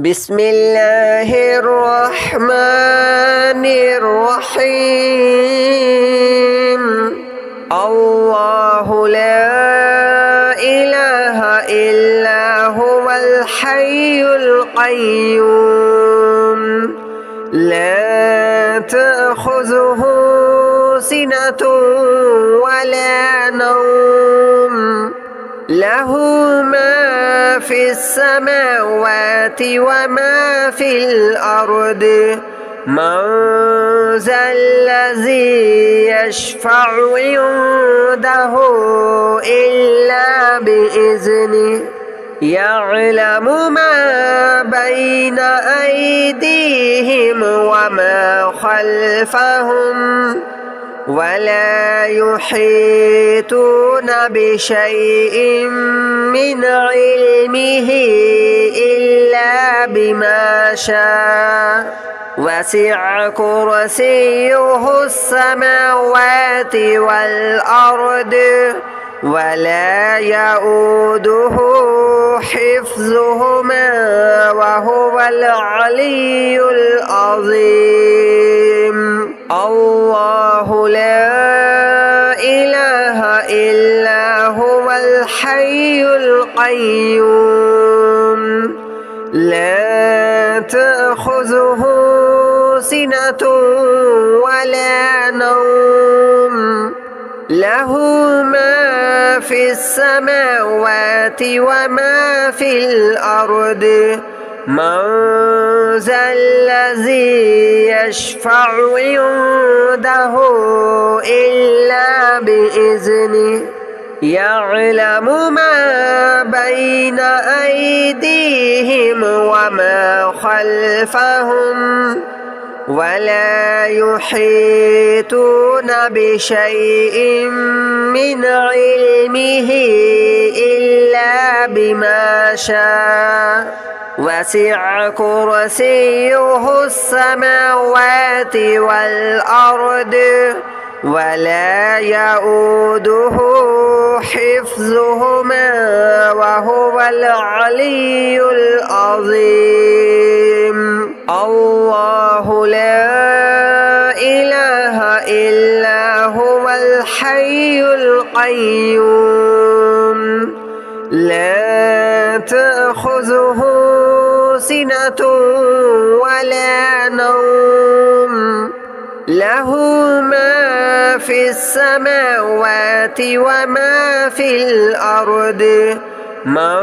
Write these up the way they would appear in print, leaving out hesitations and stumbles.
بسم الله الرحمن الرحيم. الله لا إله إلا هو الحي القيوم لا تأخذه سنة ولا نوم له ما في السماوات وما في الأرض من ذا الذي يشفع عنده إلا بإذنه يعلم ما بين أيديهم وما خلفهم ولا يحيطون بشيء من علمه إلا بما شاء وسع كرسيه السماوات والأرض ولا يؤوده حفظهما وهو العلي العظيم. الله لا إله إلا هو الحي القيوم لا تأخذه سنة ولا نوم له ما في السماوات وما في الأرض من ذا الذي يشفع عنده إلا بإذنه يعلم ما بين أيديهم وما خلفهم ولا يحيطون بشيء من علمه إلا بما شاء وسع كرسيه السماوات والأرض ولا يؤوده حفظهما وهو العلي العظيم. الله لا إله إلا هو الحي القيوم لا تأخذه سنة ولا نوم له ما في السماوات وما في الأرض من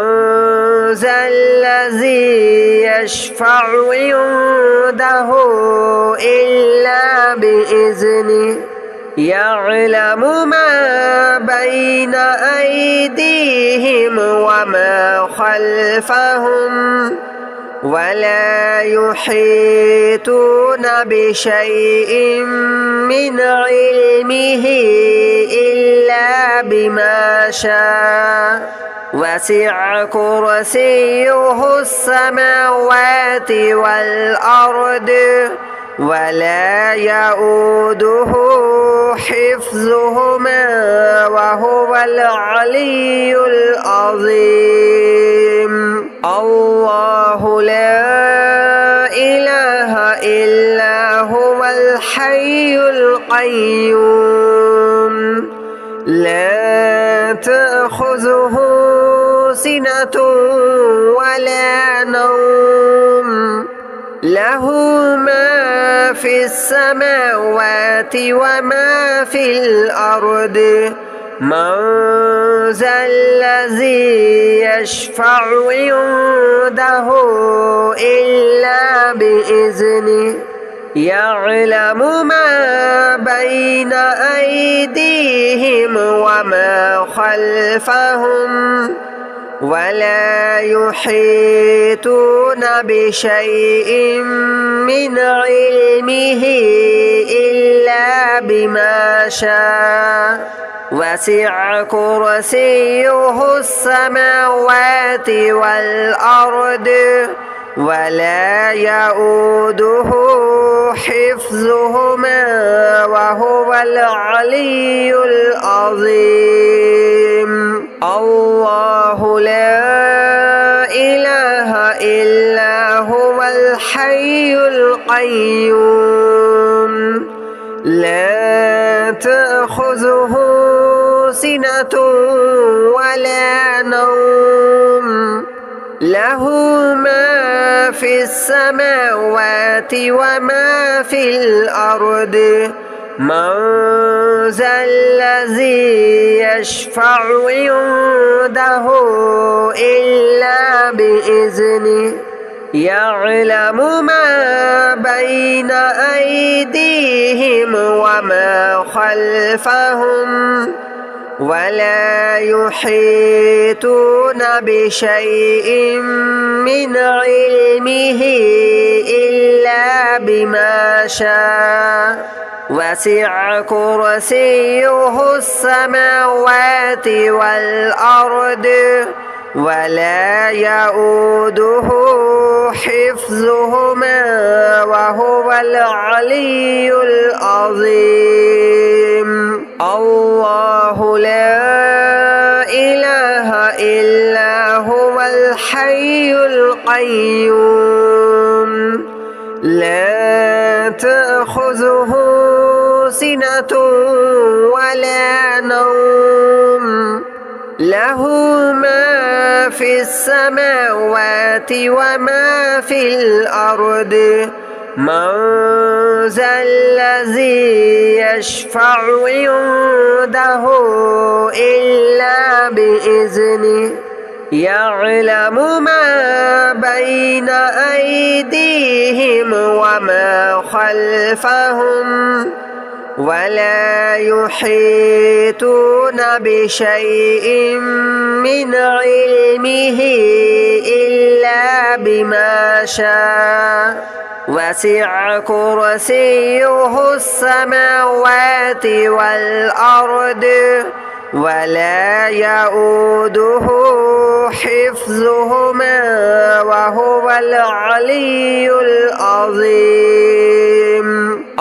ذا الذي يشفع عنده إلا بإذنه يعلم ما بين أيديهم وما خلفهم ولا يحيطون بشيء من علمه إلا بما شاء وسع كرسيه السماوات والأرض ولا يؤوده حفظهما وهو العلي العظيم. الله لا إله إلا هو الحي القيوم لا تأخذه سنة ولا نوم له ما في السماوات وما في الأرض من ذا الذي يشفع عنده إلا بإذنه يعلم ما بين أيديهم وما خلفهم ولا يحيطون بشيء من علمه إلا بما شاء وسع كرسيه السماوات والأرض ولا يؤوده حفظهما وهو العلي العظيم. الله لا إله إلا وهو الحي القيوم لا تأخذه سنة ولا نوم له ما في السماوات وما في الأرض من ذا الذي يشفع عنده إلا بإذنه يعلم ما بين أيديهم وما خلفهم ولا يحيطون بشيء من علمه إلا بما شاء وسع كرسيه السماوات والأرض ولا يؤوده حفظهما وهو العلي العظيم الله لا إله إلا هو الحي القيوم لا تأخذه سنة ولا نوم له ما في السماوات وما في الأرض من ذا الذي يشفع عنده إلا بإذنه يعلم ما بين أيديهم وما خلفهم ولا يحيطون بشيء من علمه إلا بما شاء وسع كرسيه السماوات والأرض ولا يؤوده حفظهما وهو العلي العظيم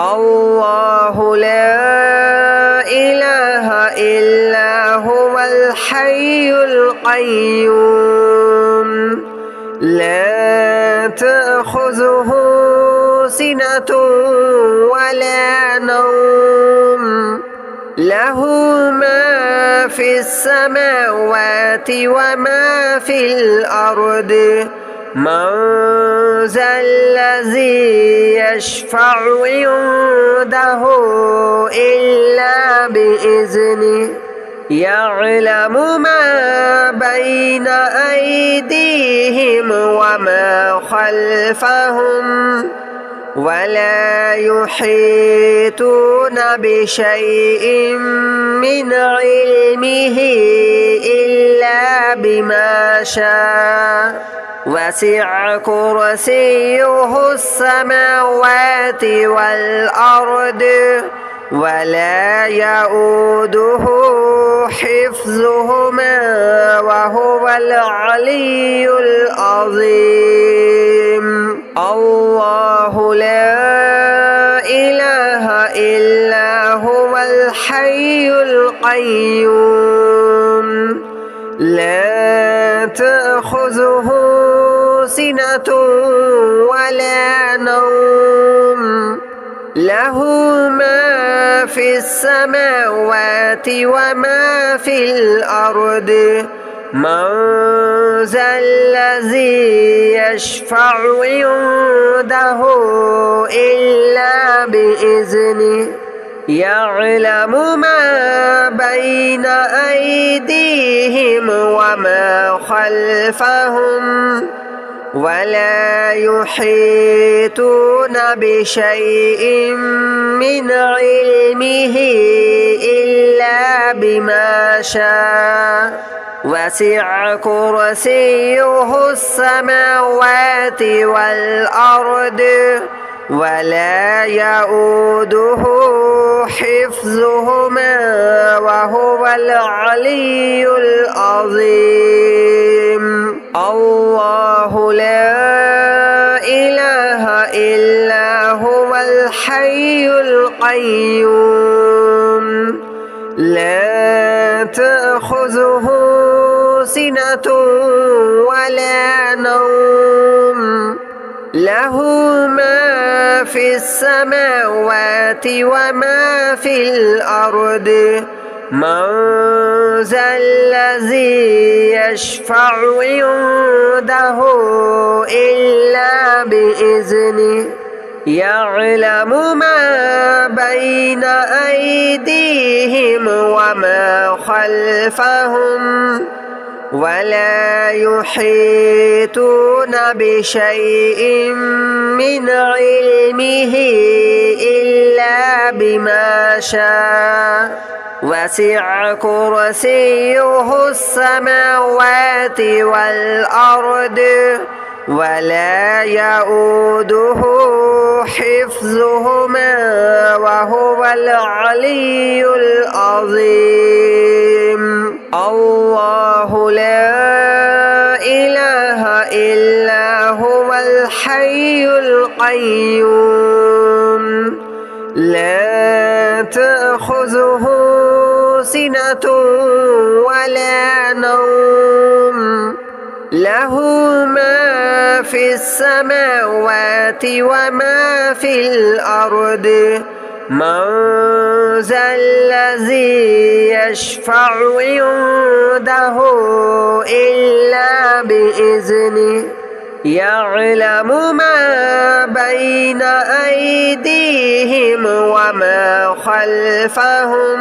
الله لا إله إلا هو الحي القيوم لا تأخذه سنة ولا نوم له ما في السماوات وما في الأرض من ذا الذي يشفع عنده إلا بإذنه يعلم ما بين أيديهم وما خلفهم ولا يحيطون بشيء من علمه إلا بما شاء وسع كرسيه السماوات والأرض ولا يؤوده حفظهما وهو العلي العظيم الله لا إله إلا هو الحي القيوم لا تأخذه سنة ولا نوم له ما في السماوات وما في الأرض من ذا الذي يشفع عنده إلا بإذنه يعلم ما بين أيديهم وما خلفهم ولا يحيطون بشيء من علمه إلا بما شاء وسع كرسيه السماوات والأرض ولا يؤوده حفظهما وهو العلي العظيم الله لا إله إلا هو الحي القيوم لا تأخذه سنة ولا نوم له ما في السماوات وما في الأرض من ذا الذي يشفع عنده إلا بإذنه يعلم ما بين أيديهم وما خلفهم ولا يحيطون بشيء من علمه إلا بما شاء وسع كرسيه السماوات والأرض ولا يؤوده حفظهما وهو العلي العظيم الله لا إله إلا هو الحي القيوم لا تأخذه سنة ولا نوم له ما في السماوات وما في الأرض من ذا الذي يشفع عنده إلا بإذنه يعلم ما بين أيديهم وما خلفهم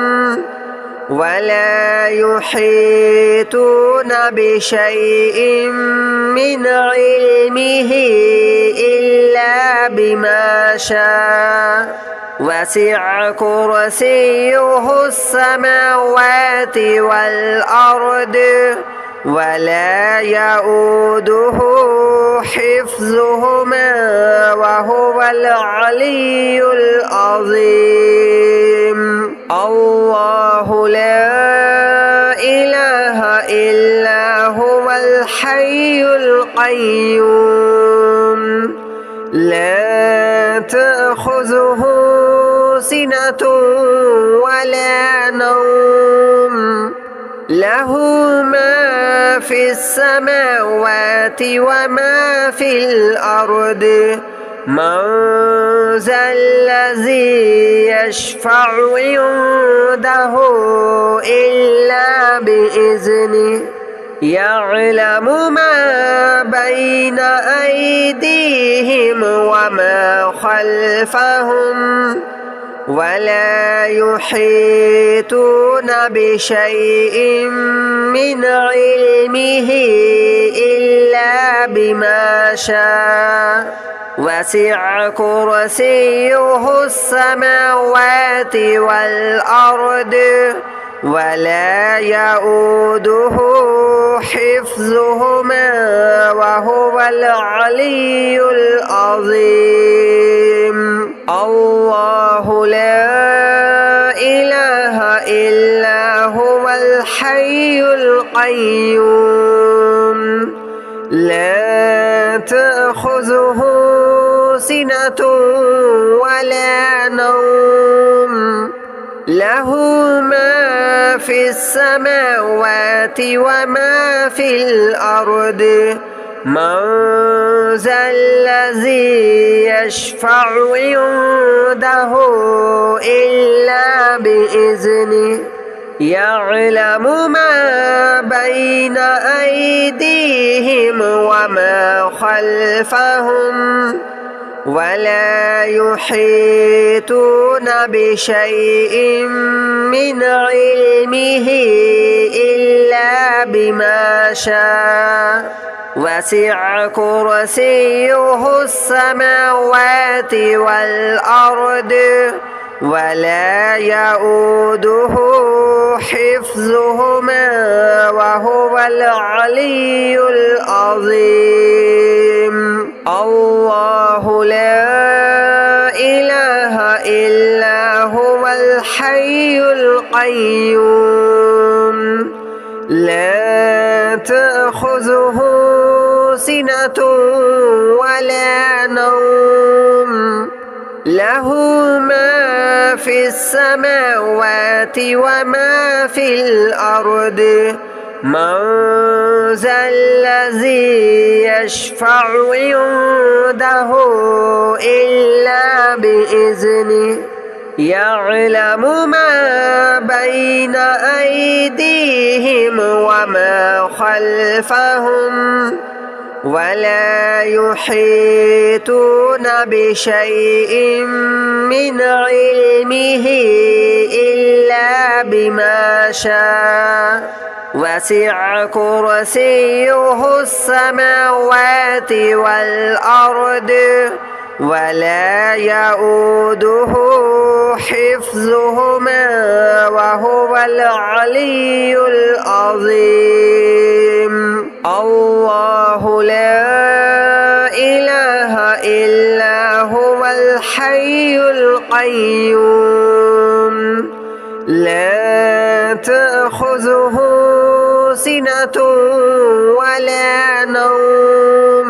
ولا يحيطون بشيء من علمه إلا بما شاء وسع كرسيه السماوات والأرض ولا يؤوده حفظهما وهو العلي العظيم الله لا إله إلا هو الحي القيوم لا تأخذه سنة ولا نوم له ما في السماوات وما في الأرض من ذا الذي يشفع عنده إلا بإذنه يعلم ما بين أيديهم وما خلفهم ولا يحيطون بشيء من علمه إلا بما شاء وسع كرسيه السماوات والأرض ولا يؤوده حفظهما وهو العلي العظيم الله لا إله إلا هو الحي القيوم لا تأخذه سنة ولا نوم له ما في السماوات وما في الأرض من ذا الذي يشفع عنده إلا بإذنه يعلم ما بين أيديهم وما خلفهم ولا يحيطون بشيء من علمه إلا بما شاء وسع كرسيه السماوات والأرض ولا يؤوده حفظهما وهو العلي العظيم الله لا إله إلا هو الحي القيوم لا تأخذه سنة ولا نوم له ما في السماوات وما في الأرض من ذا الذي يشفع عنده إلا بإذنه يعلم ما بين أيديهم وما خلفهم ولا يحيطون بشيء من علمه إلا بما شاء وسع كرسيه السماوات والأرض ولا يؤوده حفظهما وهو العلي العظيم الله لا إله إلا هو الحي القيوم لا تأخذه سنة ولا نوم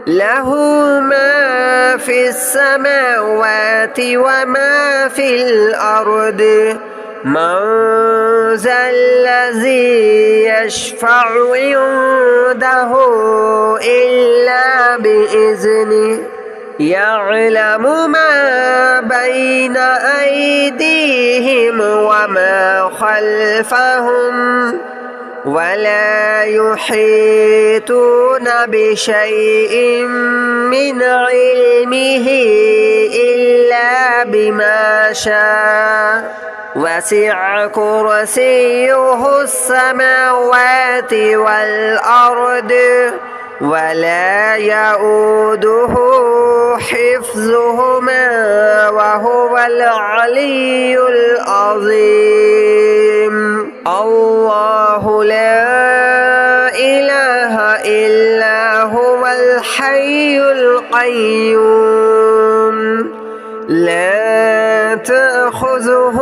له ما في السماوات وما في الأرض من ذا الذي يشفع عنده إلا بإذنه يعلم ما بين أيديهم وما خلفهم ولا يحيطون بشيء من علمه إلا بما شاء وسع كرسيه السماوات والأرض ولا يؤوده حفظهما وهو العلي العظيم الله لا إله إلا هو الحي القيوم لا تأخذه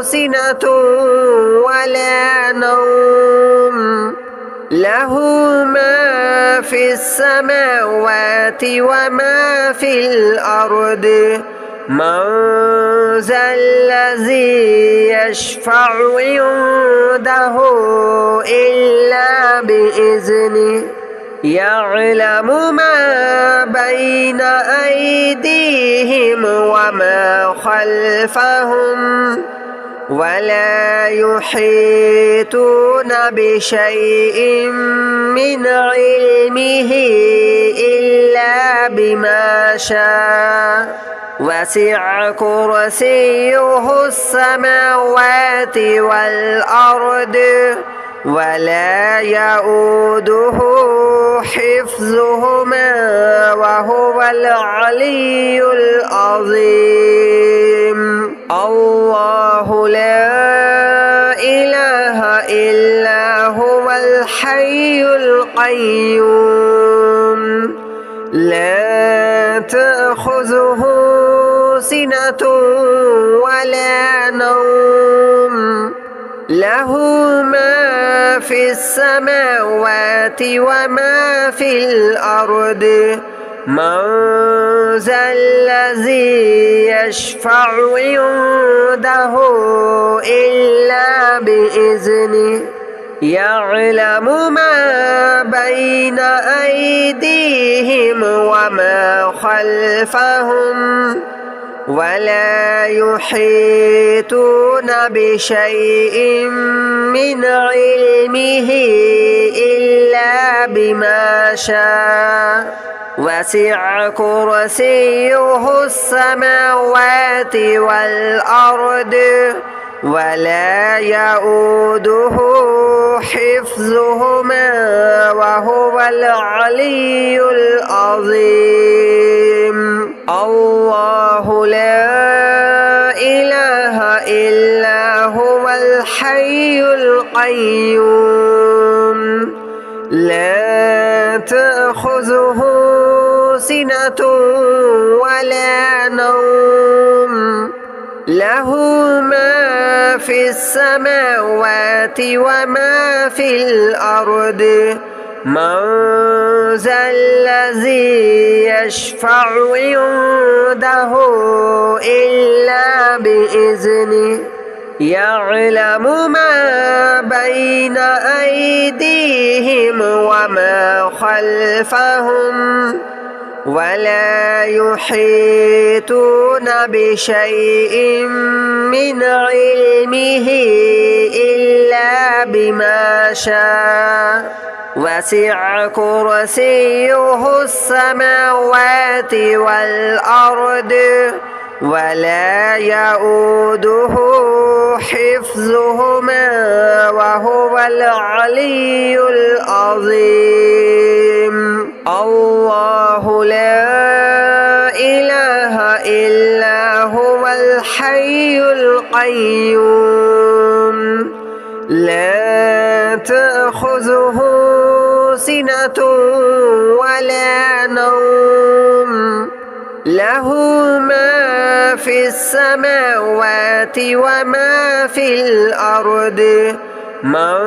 سنة ولا نوم له ما في السماوات وما في الأرض من ذا الذي يشفع عنده إلا بإذنه يعلم ما بين أيديهم وما خلفهم ولا يحيطون بشيء من علمه إلا بما شاء وسع كرسيه السماوات والأرض ولا يؤوده حفظهما وهو العلي العظيم الله لا إله إلا هو الحي القيوم لا تأخذه سنة ولا نوم له ما في السماوات وما في الأرض من ذا الذي يشفع عنده إلا بإذنه يعلم ما بين أيديهم وما خلفهم ولا يحيطون بشيء من علمه إلا بما شاء وسع كرسيه السماوات والأرض ولا يؤوده حفظهما وهو العلي العظيم الله لا إله إلا هو الحي القيوم لا تأخذه سنة ولا نوم له ما في السماوات وما في الأرض من ذا الذي يشفع عنده إلا بإذنه يعلم ما بين أيديهم وما خلفهم ولا يحيطون بشيء من علمه إلا بما شاء وسع كرسيه السماوات والأرض ولا يؤوده حفظهما وهو العلي العظيم الله لا إله إلا هو الحي القيوم لا تأخذه سنة ولا نوم له ما في السماوات وما في الأرض من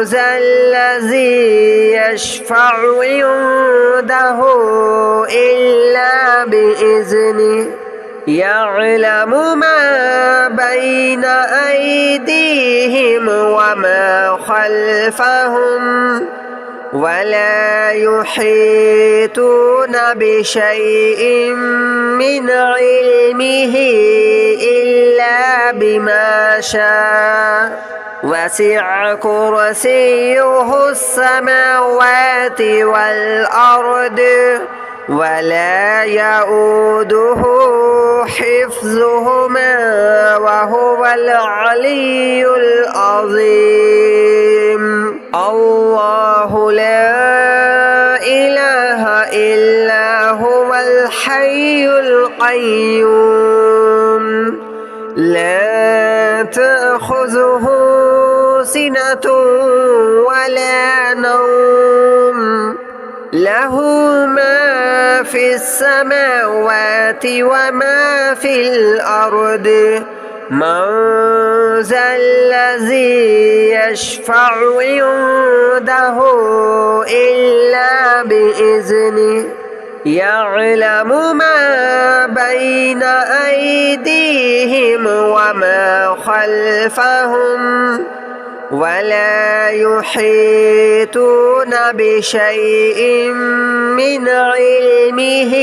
ذا الذي يشفع عنده إلا بإذنه يعلم ما بين أيديهم وما خلفهم ولا يحيطون بشيء من علمه إلا بما شاء وسع كرسيه السماوات والأرض ولا يؤوده حفظهما وهو العلي العظيم الله لا إله إلا هو الحي القيوم لا تأخذه سنة ولا نوم له ما في السماوات وما في الأرض من ذا الذي يشفع عنده إلا بإذنه يعلم ما بين أيديهم وما خلفهم ولا يحيطون بشيء من علمه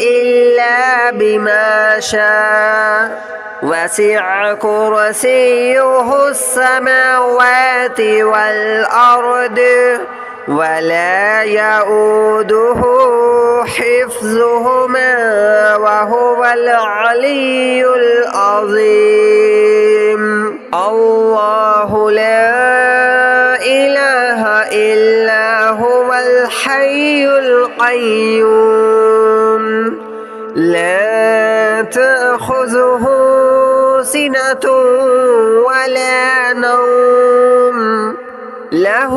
إلا بما شاء وسع كرسيه السماوات والأرض ولا يؤوده حفظهما وهو العلي العظيم الله لا إله إلا هو الحي القيوم لا تأخذه سنة ولا نوم له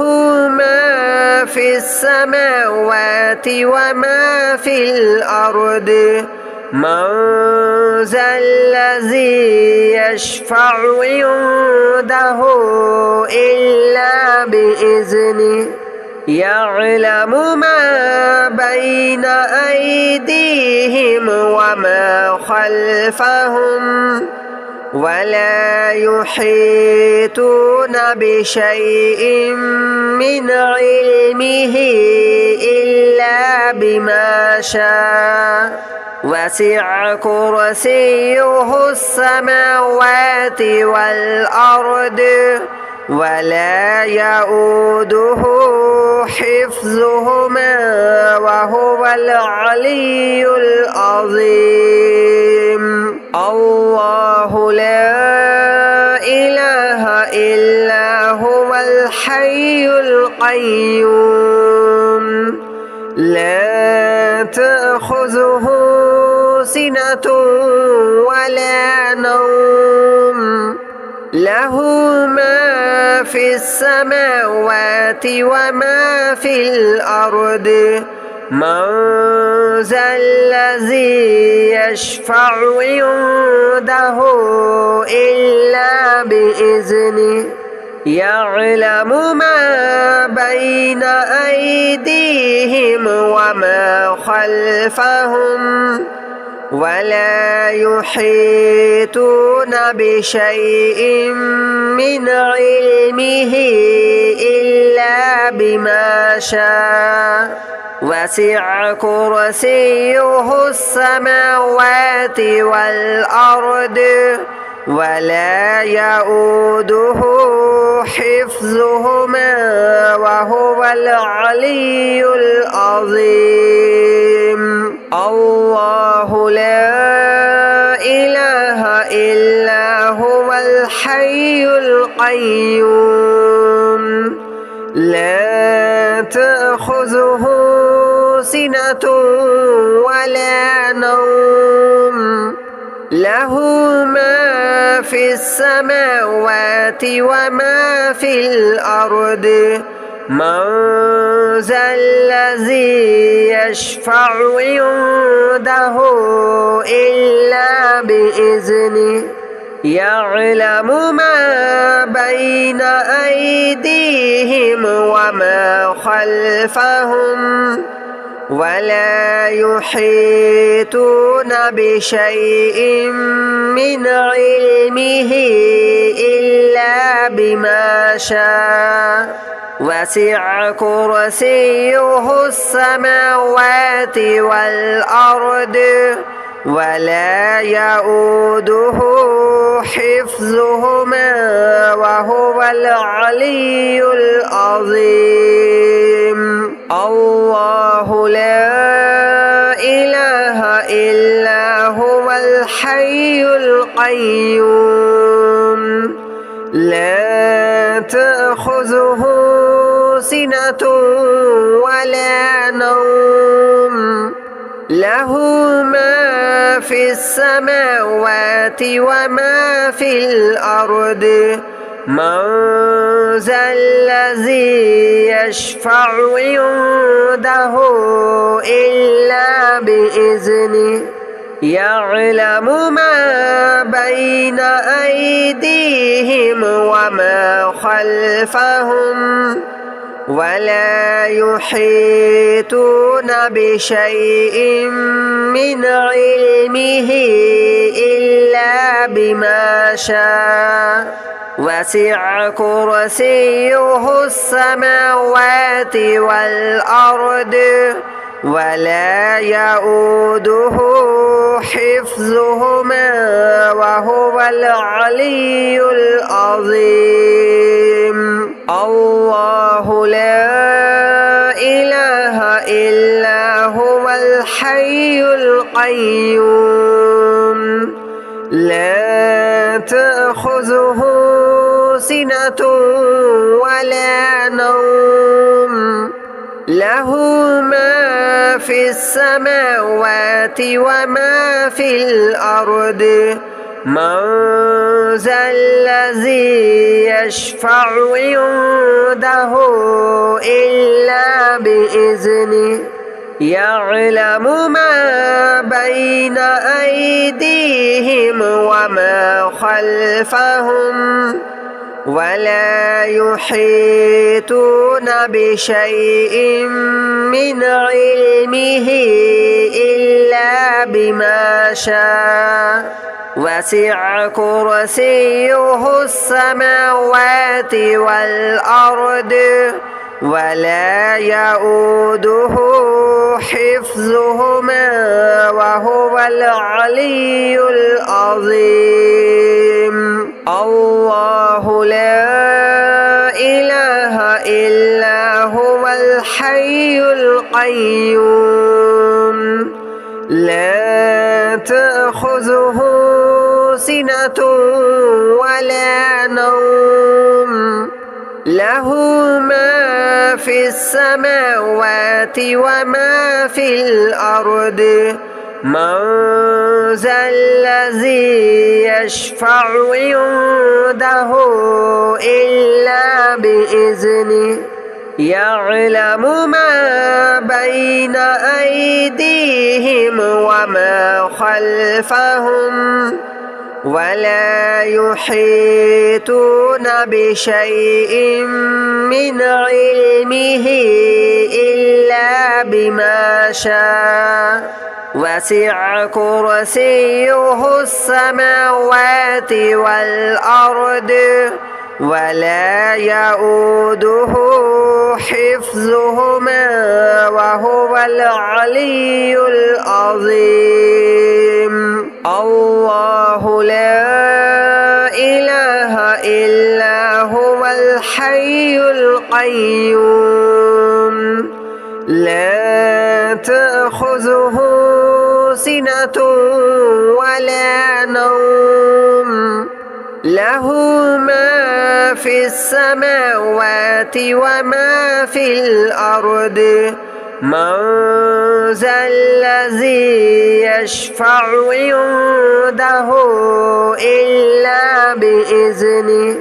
ما في السماوات وما في الأرض من ذا الذي يشفع عنده إلا بإذنه يعلم ما بين أيديهم وما خلفهم ولا يحيطون بشيء من علمه إلا بما شاء وسع كرسيه السماوات والأرض ولا يؤوده حفظهما وهو العلي العظيم الله لا إله إلا هو الحي القيوم لا تأخذه سنة ولا نوم له ما في السماوات وما في الأرض من ذا الذي يشفع عنده إلا بإذنه يعلم ما بين أيديهم وما خلفهم ولا يحيطون بشيء من علمه إلا بما شاء وسع كرسيه السماوات والأرض ولا يؤوده حفظهما وهو العلي العظيم الله لا إله إلا هو الحي القيوم لا تأخذه سنة ولا نوم له ما في السماوات وما في الأرض من ذا الذي يشفع عنده إلا بإذنه يعلم ما بين أيديهم وما خلفهم ولا يحيطون بشيء من علمه إلا بما شاء وسع كرسيه السماوات والأرض ولا يؤوده حفظهما وهو العلي العظيم الله لا إله إلا هو الحي القيوم لا تأخذه سنة ولا نوم له ما في السماوات وما في الأرض من ذا الذي يشفع عنده إلا بإذنه يعلم ما بين أيديهم وما خلفهم ولا يحيطون بشيء من علمه إلا بما شاء وسع كرسيه السماوات والأرض ولا يؤوده حفظهما وهو العلي العظيم الله لا إله إلا هو الحي القيوم لا تأخذه سنة ولا نوم له ما في السماوات وما في الأرض من ذا الذي يشفع عنده إلا بإذنه يعلم ما بين أيديهم وما خلفهم ولا يحيطون بشيء من علمه إلا بما شاء وسع كرسيه السماوات والأرض ولا يؤوده حفظهما وهو العلي العظيم الله لا إله إلا هو الحي القيوم لا تأخذه سنة ولا نوم له ما في السماوات وما في الأرض من ذا الذي يشفع عنده إلا بإذنه يعلم ما بين أيديهم وما خلفهم ولا يحيطون بشيء من علمه إلا بما شاء وسع كرسيه السماوات والأرض ولا يؤوده حفظهما وهو العلي العظيم. الله لا إله إلا هو الحي القيوم لا تأخذه سنة ولا نوم له ما في السماوات وما في الأرض من ذا الذي يشفع عنده إلا بإذنه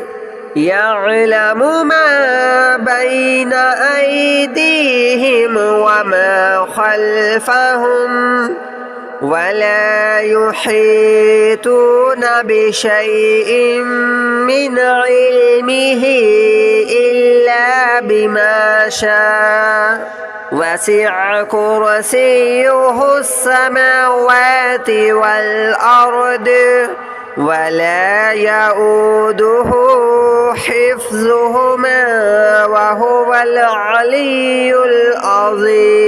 يعلم ما بين أيديهم وما خلفهم ولا يحيطون بشيء من علمه إلا بما شاء وسع كرسيه السماوات والأرض ولا يؤوده حفظهما وهو العلي العظيم.